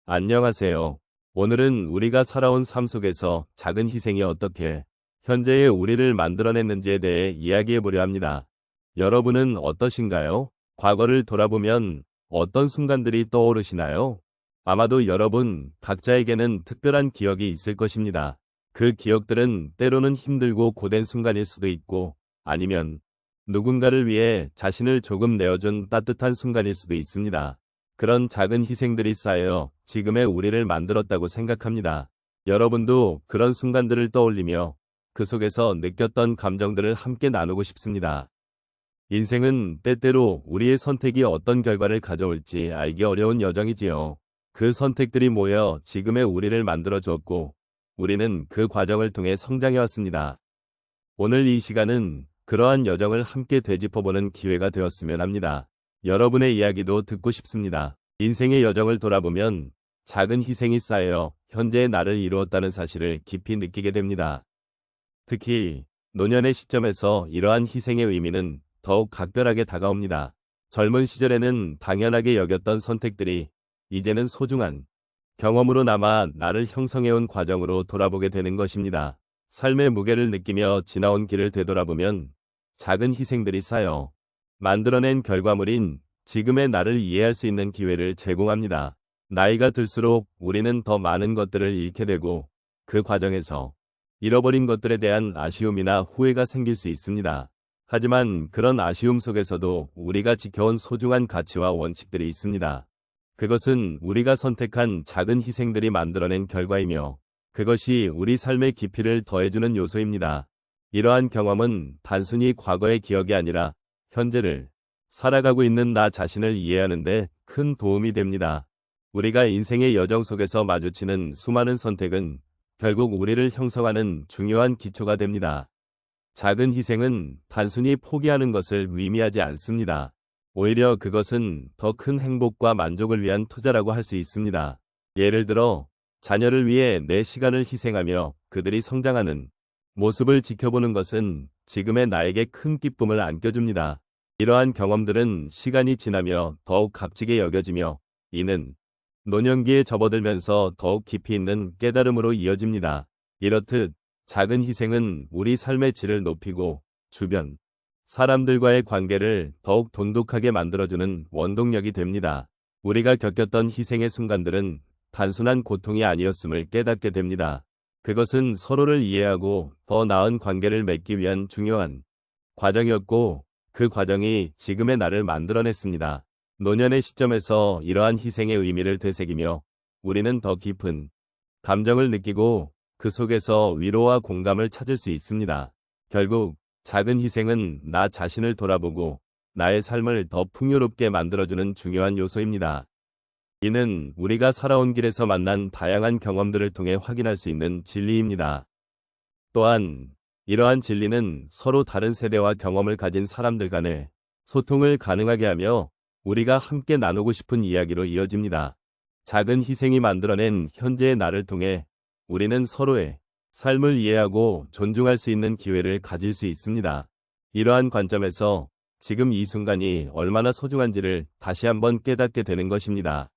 안녕하세요. 오늘은 우리가 살아온 삶 속에서 작은 희생이 어떻게 현재의 우리를 만들어냈는지에 대해 이야기해 보려 합니다. 여러분은 어떠신가요? 과거를 돌아보면 어떤 순간들이 떠오르시나요? 아마도 여러분 각자에게는 특별한 기억이 있을 것입니다. 그 기억들은 때로는 힘들고 고된 순간일 수도 있고, 아니면 누군가를 위해 자신을 조금 내어준 따뜻한 순간일 수도 있습니다. 그런 작은 희생들이 쌓여 지금의 우리를 만들었다고 생각합니다. 여러분도 그런 순간들을 떠올리며 그 속에서 느꼈던 감정들을 함께 나누고 싶습니다. 인생은 때때로 우리의 선택이 어떤 결과를 가져올지 알기 어려운 여정이지요. 그 선택들이 모여 지금의 우리를 만들어 주었고, 우리는 그 과정을 통해 성장해 왔습니다. 오늘 이 시간은 그러한 여정을 함께 되짚어보는 기회가 되었으면 합니다. 여러분의 이야기도 듣고 싶습니다. 인생의 여정을 돌아보면 작은 희생이 쌓여 현재의 나를 이루었다는 사실을 깊이 느끼게 됩니다. 특히 노년의 시점에서 이러한 희생의 의미는 더욱 각별하게 다가옵니다. 젊은 시절에는 당연하게 여겼던 선택들이 이제는 소중한 경험으로 남아 나를 형성해온 과정으로 돌아보게 되는 것입니다. 삶의 무게를 느끼며 지나온 길을 되돌아보면 작은 희생들이 쌓여 만들어낸 결과물인 지금의 나를 이해할 수 있는 기회를 제공합니다. 나이가 들수록 우리는 더 많은 것들을 잃게 되고, 그 과정에서 잃어버린 것들에 대한 아쉬움이나 후회가 생길 수 있습니다. 하지만 그런 아쉬움 속에서도 우리가 지켜온 소중한 가치와 원칙들이 있습니다. 그것은 우리가 선택한 작은 희생들이 만들어낸 결과이며, 그것이 우리 삶의 깊이를 더해주는 요소입니다. 이러한 경험은 단순히 과거의 기억이 아니라 현재를 살아가고 있는 나 자신을 이해하는 데 큰 도움이 됩니다. 우리가 인생의 여정 속에서 마주치는 수많은 선택은 결국 우리를 형성하는 중요한 기초가 됩니다. 작은 희생은 단순히 포기하는 것을 의미하지 않습니다. 오히려 그것은 더 큰 행복과 만족을 위한 투자라고 할 수 있습니다. 예를 들어, 자녀를 위해 내 시간을 희생하며 그들이 성장하는 모습을 지켜보는 것은 지금의 나에게 큰 기쁨을 안겨줍니다. 이러한 경험들은 시간이 지나며 더욱 값지게 여겨지며, 이는 노년기에 접어들면서 더욱 깊이 있는 깨달음으로 이어집니다. 이렇듯 작은 희생은 우리 삶의 질을 높이고 주변 사람들과의 관계를 더욱 돈독하게 만들어주는 원동력이 됩니다. 우리가 겪었던 희생의 순간들은 단순한 고통이 아니었음을 깨닫게 됩니다. 그것은 서로를 이해하고 더 나은 관계를 맺기 위한 중요한 과정이었고, 그 과정이 지금의 나를 만들어냈습니다. 노년의 시점에서 이러한 희생의 의미를 되새기며 우리는 더 깊은 감정을 느끼고 그 속에서 위로와 공감을 찾을 수 있습니다. 결국 작은 희생은 나 자신을 돌아보고 나의 삶을 더 풍요롭게 만들어주는 중요한 요소입니다. 이는 우리가 살아온 길에서 만난 다양한 경험들을 통해 확인할 수 있는 진리입니다. 또한 이러한 진리는 서로 다른 세대와 경험을 가진 사람들 간의 소통을 가능하게 하며 우리가 함께 나누고 싶은 이야기로 이어집니다. 작은 희생이 만들어낸 현재의 나를 통해 우리는 서로의 삶을 이해하고 존중할 수 있는 기회를 가질 수 있습니다. 이러한 관점에서 지금 이 순간이 얼마나 소중한지를 다시 한번 깨닫게 되는 것입니다.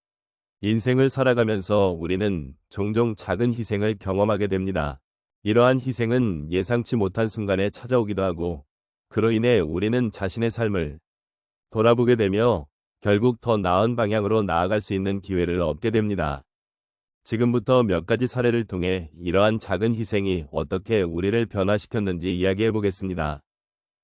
인생을 살아가면서 우리는 종종 작은 희생을 경험하게 됩니다. 이러한 희생은 예상치 못한 순간에 찾아오기도 하고, 그로 인해 우리는 자신의 삶을 돌아보게 되며 결국 더 나은 방향으로 나아갈 수 있는 기회를 얻게 됩니다. 지금부터 몇 가지 사례를 통해 이러한 작은 희생이 어떻게 우리를 변화시켰는지 이야기해 보겠습니다.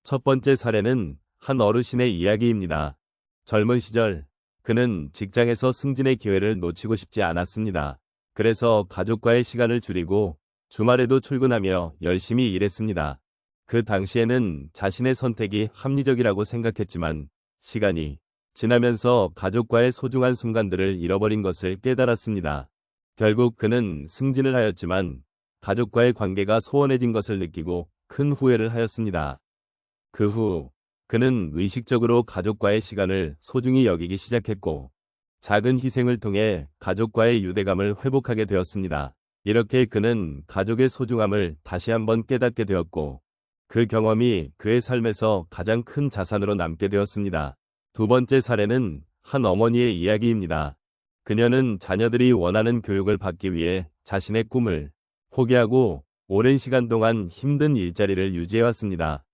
첫 번째 사례는 한 어르신의 이야기입니다. 젊은 시절, 그는 직장에서 승진의 기회를 놓치고 싶지 않았습니다. 그래서 가족과의 시간을 줄이고 주말에도 출근하며 열심히 일했습니다. 그 당시에는 자신의 선택이 합리적이라고 생각했지만 시간이 지나면서 가족과의 소중한 순간들을 잃어버린 것을 깨달았습니다. 결국 그는 승진을 하였지만 가족과의 관계가 소원해진 것을 느끼고 큰 후회를 하였습니다. 그 후 그는 의식적으로 가족과의 시간을 소중히 여기기 시작했고, 작은 희생을 통해 가족과의 유대감을 회복하게 되었습니다. 이렇게 그는 가족의 소중함을 다시 한번 깨닫게 되었고, 그 경험이 그의 삶에서 가장 큰 자산으로 남게 되었습니다. 두 번째 사례는 한 어머니의 이야기입니다. 그녀는 자녀들이 원하는 교육을 받기 위해 자신의 꿈을 포기하고 오랜 시간 동안 힘든 일자리를 유지해왔습니다.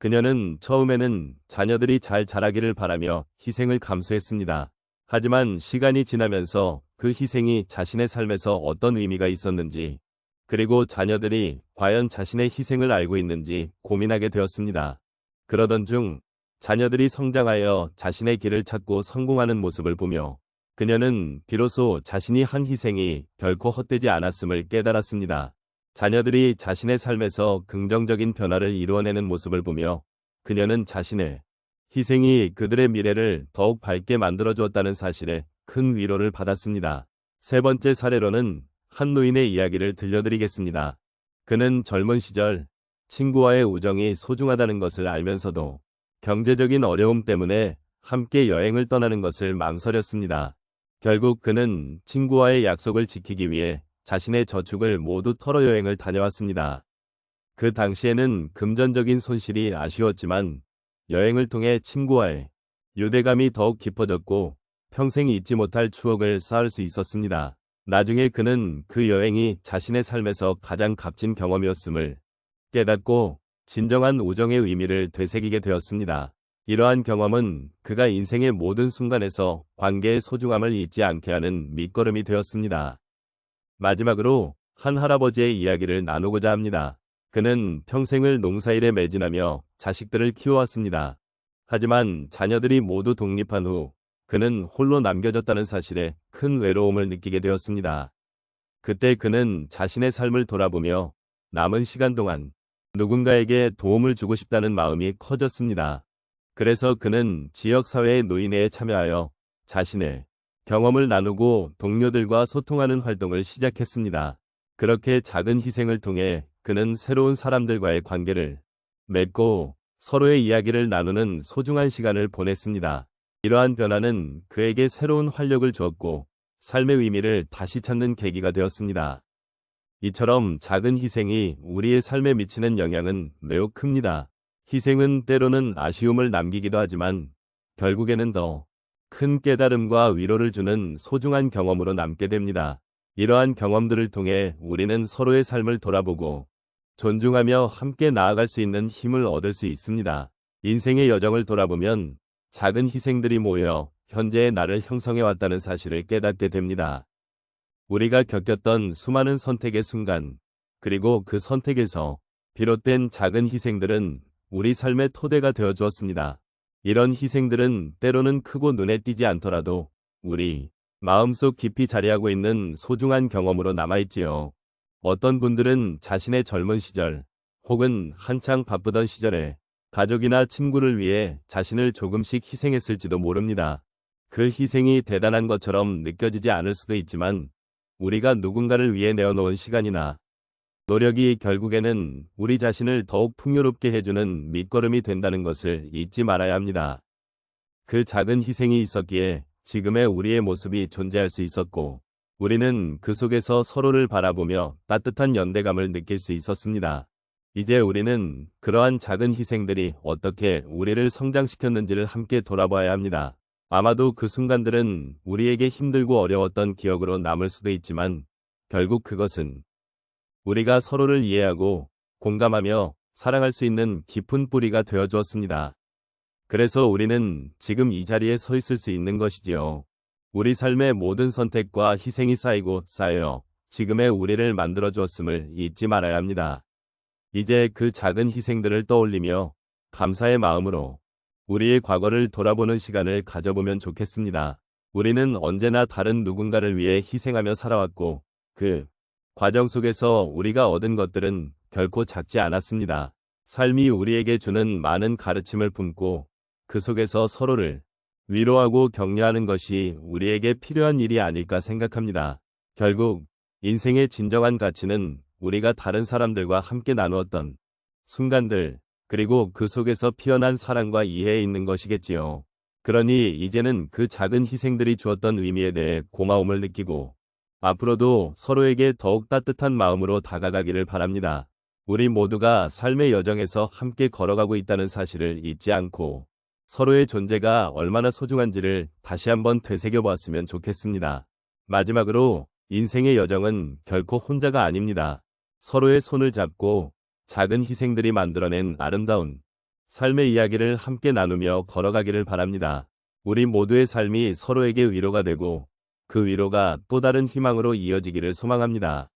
그녀는 처음에는 자녀들이 잘 자라기를 바라며 희생을 감수했습니다. 하지만 시간이 지나면서 그 희생이 자신의 삶에서 어떤 의미가 있었는지, 그리고 자녀들이 과연 자신의 희생을 알고 있는지 고민하게 되었습니다. 그러던 중 자녀들이 성장하여 자신의 길을 찾고 성공하는 모습을 보며 그녀는 비로소 자신이 한 희생이 결코 헛되지 않았음을 깨달았습니다. 자녀들이 자신의 삶에서 긍정적인 변화를 이루어내는 모습을 보며 그녀는 자신의 희생이 그들의 미래를 더욱 밝게 만들어주었다는 사실에 큰 위로를 받았습니다. 세 번째 사례로는 한 노인의 이야기를 들려드리겠습니다. 그는 젊은 시절 친구와의 우정이 소중하다는 것을 알면서도 경제적인 어려움 때문에 함께 여행을 떠나는 것을 망설였습니다. 결국 그는 친구와의 약속을 지키기 위해 자신의 저축을 모두 털어 여행을 다녀왔습니다. 그 당시에는 금전적인 손실이 아쉬웠지만 여행을 통해 친구와의 유대감이 더욱 깊어졌고 평생 잊지 못할 추억을 쌓을 수 있었습니다. 나중에 그는 그 여행이 자신의 삶에서 가장 값진 경험이었음을 깨닫고 진정한 우정의 의미를 되새기게 되었습니다. 이러한 경험은 그가 인생의 모든 순간에서 관계의 소중함을 잊지 않게 하는 밑거름이 되었습니다. 마지막으로 한 할아버지의 이야기를 나누고자 합니다. 그는 평생을 농사일에 매진하며 자식들을 키워왔습니다. 하지만 자녀들이 모두 독립한 후 그는 홀로 남겨졌다는 사실에 큰 외로움을 느끼게 되었습니다. 그때 그는 자신의 삶을 돌아보며 남은 시간 동안 누군가에게 도움을 주고 싶다는 마음이 커졌습니다. 그래서 그는 지역사회의 노인회에 참여하여 자신의 경험을 나누고 동료들과 소통하는 활동을 시작했습니다. 그렇게 작은 희생을 통해 그는 새로운 사람들과의 관계를 맺고 서로의 이야기를 나누는 소중한 시간을 보냈습니다. 이러한 변화는 그에게 새로운 활력을 주었고 삶의 의미를 다시 찾는 계기가 되었습니다. 이처럼 작은 희생이 우리의 삶에 미치는 영향은 매우 큽니다. 희생은 때로는 아쉬움을 남기기도 하지만 결국에는 더 큰 깨달음과 위로를 주는 소중한 경험으로 남게 됩니다. 이러한 경험들을 통해 우리는 서로의 삶을 돌아보고 존중하며 함께 나아갈 수 있는 힘을 얻을 수 있습니다. 인생의 여정을 돌아보면 작은 희생들이 모여 현재의 나를 형성해 왔다는 사실을 깨닫게 됩니다. 우리가 겪었던 수많은 선택의 순간, 그리고 그 선택에서 비롯된 작은 희생들은 우리 삶의 토대가 되어 주었습니다. 이런 희생들은 때로는 크고 눈에 띄지 않더라도 우리 마음속 깊이 자리하고 있는 소중한 경험으로 남아있지요. 어떤 분들은 자신의 젊은 시절 혹은 한창 바쁘던 시절에 가족이나 친구를 위해 자신을 조금씩 희생했을지도 모릅니다. 그 희생이 대단한 것처럼 느껴지지 않을 수도 있지만 우리가 누군가를 위해 내어놓은 시간이나 노력이 결국에는 우리 자신을 더욱 풍요롭게 해주는 밑거름이 된다는 것을 잊지 말아야 합니다. 그 작은 희생이 있었기에 지금의 우리의 모습이 존재할 수 있었고 우리는 그 속에서 서로를 바라보며 따뜻한 연대감을 느낄 수 있었습니다. 이제 우리는 그러한 작은 희생들이 어떻게 우리를 성장시켰는지를 함께 돌아봐야 합니다. 아마도 그 순간들은 우리에게 힘들고 어려웠던 기억으로 남을 수도 있지만 결국 그것은 우리가 서로를 이해하고 공감하며 사랑할 수 있는 깊은 뿌리가 되어 주었습니다. 그래서 우리는 지금 이 자리에 서 있을 수 있는 것이지요. 우리 삶의 모든 선택과 희생이 쌓이고 쌓여 지금의 우리를 만들어 주었음을 잊지 말아야 합니다. 이제 그 작은 희생들을 떠올리며 감사의 마음으로 우리의 과거를 돌아보는 시간을 가져보면 좋겠습니다. 우리는 언제나 다른 누군가를 위해 희생하며 살아왔고 그 과정 속에서 우리가 얻은 것들은 결코 작지 않았습니다. 삶이 우리에게 주는 많은 가르침을 품고 그 속에서 서로를 위로하고 격려하는 것이 우리에게 필요한 일이 아닐까 생각합니다. 결국 인생의 진정한 가치는 우리가 다른 사람들과 함께 나누었던 순간들, 그리고 그 속에서 피어난 사랑과 이해에 있는 것이겠지요. 그러니 이제는 그 작은 희생들이 주었던 의미에 대해 고마움을 느끼고 앞으로도 서로에게 더욱 따뜻한 마음으로 다가가기를 바랍니다. 우리 모두가 삶의 여정에서 함께 걸어가고 있다는 사실을 잊지 않고 서로의 존재가 얼마나 소중한지를 다시 한번 되새겨보았으면 좋겠습니다. 마지막으로 인생의 여정은 결코 혼자가 아닙니다. 서로의 손을 잡고 작은 희생들이 만들어낸 아름다운 삶의 이야기를 함께 나누며 걸어가기를 바랍니다. 우리 모두의 삶이 서로에게 위로가 되고 그 위로가 또 다른 희망으로 이어지기를 소망합니다.